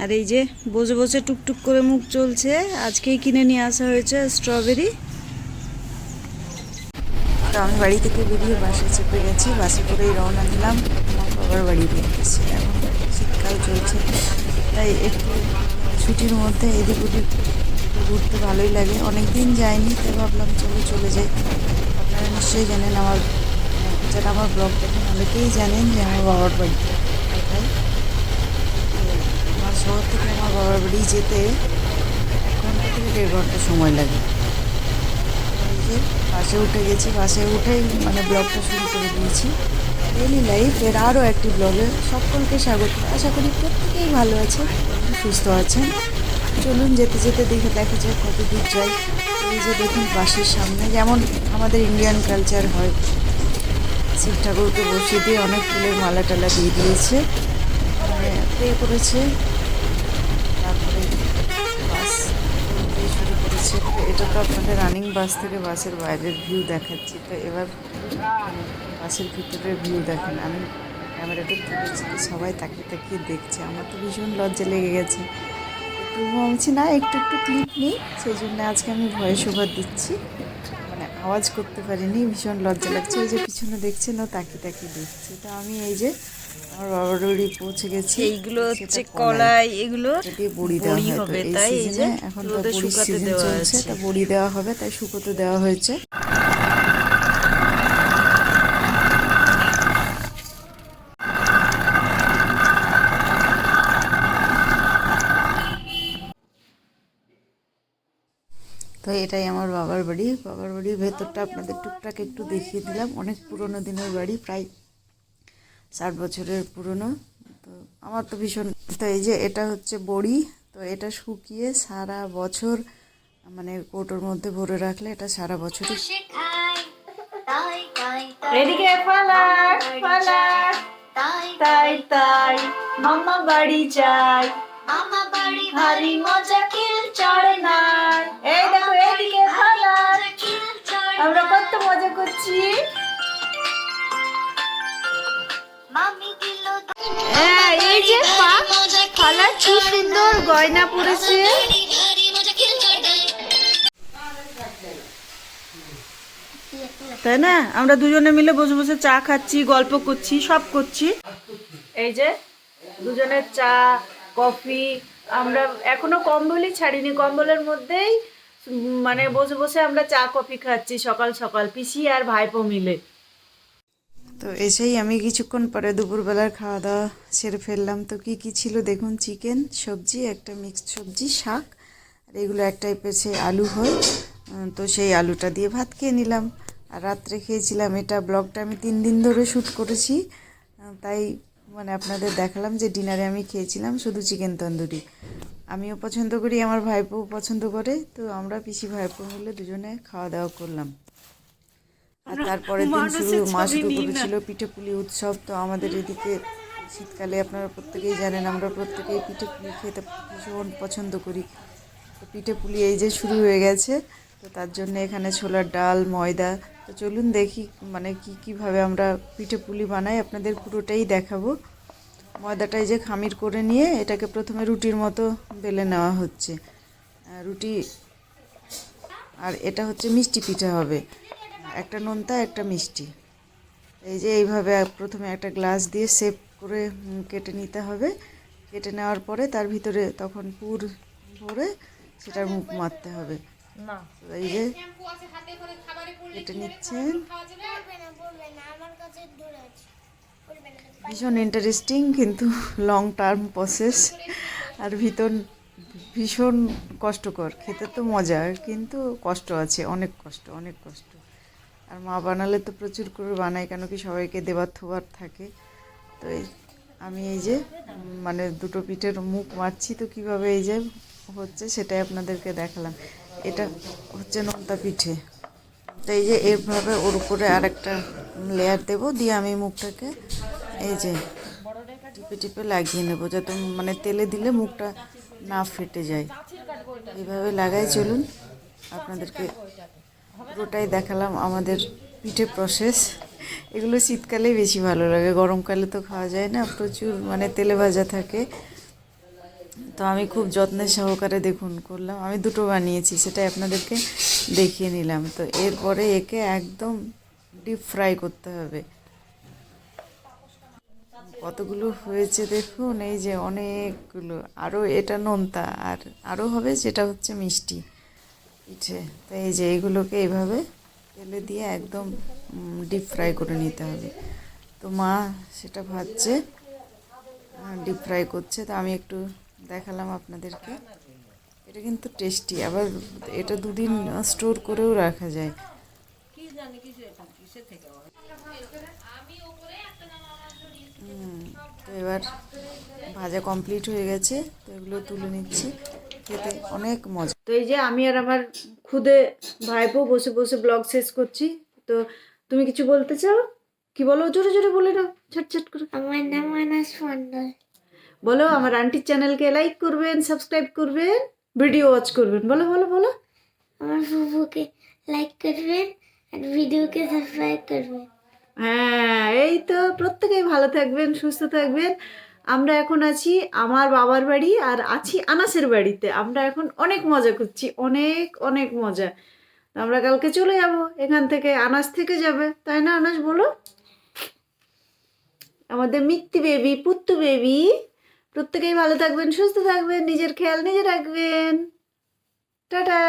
আর এই যে বসে বসে টুকটুক করে মুখ চলছে। আজকেই কিনে নিয়ে আসা হয়েছে স্ট্রবেরি। তো আমি বাড়ি থেকে বেরিয়ে বাসে চেপে গেছি, বাসে করেই রওনা দিলাম আমার বাবার বাড়ির উদ্দেশ্যে। এখন শীতকাল চলছে, তাই একটু ছুটির মধ্যে এদিক ওদিক ঘুরতে ভালোই লাগে। অনেক দিন যাইনি, তাই ভাবলাম চলে যাই। আপনারা নিশ্চয়ই জানেন, যারা আমার ব্লগ দেখেন অনেকেই জানেন যে আমার বাবার বাড়ি কোথায়। আমার শহর থেকে আমার বাবার বাড়ি যেতে 1 ঘন্টা থেকে 1.5 ঘন্টা সময় লাগে। এই যে বাসে উঠে গেছি, বাসে উঠেই ব্লগটা শুরু করে দিয়েছি। ডেইলি লাইফ এর আরও একটি ব্লগে সকলকে স্বাগত। আশা করি প্রত্যেকেই ভালো আছে, সুস্থ আছেন। চলুন যেতে যেতে দেখা যায় কত দূর যাই। এই যে দেখুন বাসের সামনে যেমন আমাদের ইন্ডিয়ান কালচার হয়, শিব ঠাকুরকে বসিয়ে দিয়ে অনেক ফুলের মালা টালা দিয়ে দিয়েছে, প্রে করেছে, তারপরে বাস শুরু করেছে। এটা তো আপনাদের রানিং বাস থেকে বাসের বাইরের ভিউ দেখাচ্ছি। তো এবার বাসের ভিতরের ভিউ দেখেন। আমি ক্যামেরাটা তুলেছি, সবাই তাকিয়ে দেখছে। আমার তো ভীষণ লজ্জা লেগে গেছে। একটু ভাবছি না একটু ক্লিপ নিই, সেই জন্য আজকে আমি ভয়েস ওভার দিচ্ছি। আওয়াজ করতে পারিনি, ভীষণ লজ্জা লাগছে। ওই যে পিছনে দেখছেন, ও তাকিয়ে দেখছে। তো আমি এই যে আমার বাবার বাড়ি পৌঁছে গেছি। এইগুলো হচ্ছে কলাই, এগুলো দিয়ে বড়ি দেওয়া হবে। তো এই সিজনে এখন তো বড়ির সিজন চলছে, তা বড়ি দেওয়া হবে, তাই শুকোতে দেওয়া হয়েছে। তো এটাই আমার বাবার বাড়ির ভেতরটা আপনাদের টুকটাক একটু দেখিয়ে দিলাম। অনেক পুরনো দিনের বাড়ি, প্রায় 60 বছরের পুরনো। তো আমার তো ভীষণ। তো এই যে এটা হচ্ছে বড়ি। তো এটা শুকিয়ে সারা বছর কৌটোর মধ্যে ভরে রাখলে এটা সারা বছরই। এদিকে পালাক পালাক, তাই তাই মামা বাড়ি যাই, মামা বাড়ি ভারী মজা কিল চড়ে নাই। এই দেখো এদিকে পালাক, আমরা কত মজা করছি। এই যে পালাক কি সুন্দর গয়না পরেছে। তাই না? আমরা দুজনে মিলে বসে বসে চা খাচ্ছি, গল্প করছি, সব করছি। এই যে দুজনের চা কফি, আমরা এখনো কম্বলই ছাড়িনি। কম্বলের মধ্যেই বসে বসে আমরা চা কফি খাচ্ছি সকাল সকাল, পিসি আর ভাইপো মিলে। তো এসেই আমি কিছুক্ষণ পরে দুপুরবেলার খাওয়া দাওয়া সেরে ফেললাম। তো কি ছিল দেখুন, চিকেন, সবজি, একটা মিক্সড সবজি, শাক, আর এগুলো এক টাইপের সেই আলু হয়। তো সেই আলুটা দিয়ে ভাত খেয়ে নিলাম। আর রাত্রে খেয়েছিলাম, এটা ব্লগটা আমি 3 দিন ধরে শ্যুট করেছি, তাই আপনাদের দেখালাম যে ডিনারে আমি খেয়েছিলাম শুধু চিকেন তন্দুরি। আমিও পছন্দ করি, আমার ভাইপো পছন্দ করে। তো আমরা পিসি ভাইপো মিলে দুজনে খাওয়া দাওয়া করলাম। আর তারপরের দিন শুরু করেছিল পিঠে পুলি উৎসব। তো আমাদের এদিকে শীতকালে আপনারা প্রত্যেকেই জানেন, আমরা প্রত্যেকেই পিঠে পুলি খেতে ভীষণ পছন্দ করি। তো পিঠে পুলি এই যে শুরু হয়ে গেছে। তো তার জন্য এখানে ছোলার ডাল, ময়দা। তো চলুন দেখি কীভাবে আমরা পিঠে পুলি বানাই, আপনাদের পুরোটাই দেখাবো। ময়দাটা এই যে খামির করে নিয়ে এটাকে প্রথমে রুটির মতো বেলে নেওয়া হচ্ছে, রুটি। আর এটা হচ্ছে মিষ্টি পিঠে হবে, একটা নোনতা একটা মিষ্টি। এই যে এইভাবে প্রথমে একটা গ্লাস দিয়ে শেপ করে কেটে নিতে হবে। কেটে নেওয়ার পরে তার ভিতরে তখন পুর ভরে সেটার মুখ মারতে হবে। এই যে কেটে নিচ্ছেন, ভীষণ ইন্টারেস্টিং কিন্তু লং টার্ম প্রসেস, আর ভীষণ কষ্টকর। খেতে তো মজা, কিন্তু কষ্ট আছে, অনেক কষ্ট। আর মা বানালে তো প্রচুর করে বানাই, কেন কি সবাইকে দেবার থোবার থাকে। তো আমি এই যে দুটো পিঠের মুখ মারছি। তো কীভাবে এই যে হচ্ছে সেটাই আপনাদেরকে দেখালাম। এটা হচ্ছে নোনতা পিঠে। তো এই যে এইভাবে ওর উপরে আর একটা লেয়ার দেবো, দিয়ে আমি মুখটাকে এই যে টিপে লাগিয়ে নেবো, যাতে তেলে দিলে মুখটা না ফেটে যায়। এইভাবে লাগাই। চলুন আপনাদেরকে পুরোটাই দেখালাম আমাদের পিঠে প্রসেস। এগুলো শীতকালেই বেশি ভালো লাগে, গরমকালে তো খাওয়া যায় না, প্রচুর তেলে ভাজা থাকে। তো আমি খুব যত্নের সহকারে দেখুন করলাম, আমি দুটো বানিয়েছি, সেটাই আপনাদেরকে দেখিয়ে নিলাম। তো এরপরে একে একদম ডিপ ফ্রাই করতে হবে। কতগুলো হয়েছে দেখুন, এই যে অনেকগুলো, আরও এটা নোনতা, আর আরও হবে যেটা হচ্ছে মিষ্টি পিঠে। তো এই যে এইগুলোকে এইভাবে তেলে দিয়ে একদম ডিপ ফ্রাই করে নিতে হবে। তো মা সেটা ভাজছে, ডিপ ফ্রাই করছে, তো আমি একটু দেখালাম আপনাদেরকে। এটা কিন্তু টেস্টি, আবার এটা দুদিন স্টোর করেও রাখা যায়। তো এবার ভাজা কমপ্লিট হয়ে গেছে, তো এগুলো তুলে নিচ্ছি, খেতে অনেক মজা। তো এই যে আমি আর আমার খুদে ভাইপো বসে বসে ব্লগ শেষ করছি। তো তুমি কিছু বলতে চাও? কি বলো, জোরে জোরে বলে নাও, ছটছট করে। আমার নাম মানস মন্ডল। বলো আমার আন্টির চ্যানেলকে লাইক করবেন, সাবস্ক্রাইব করবেন, ভিডিও ওয়াচ করবেন। বলো বলো বলো। আমার ফুফুকে লাইক করবেন আর ভিডিওকে সাবস্ক্রাইব করবেন। হ্যাঁ, এই তো, প্রত্যেকেই ভালো থাকবেন, সুস্থ থাকবেন। আমরা এখন আছি আমার বাবার বাড়ি, আর আছি আনাসের বাড়িতে। আমরা এখন অনেক মজা করছি, অনেক অনেক মজা। আমরা কালকে চলে যাব এখান থেকে, আনাস থেকে যাবে, তাই না আনাস বলো? আমাদের মিত্তি বেবি, পুত্তু বেবি। প্রত্যেকেই ভালো থাকবেন, সুস্থ থাকবেন, নিজের খেয়াল নিজে রাখবেন। টাটা।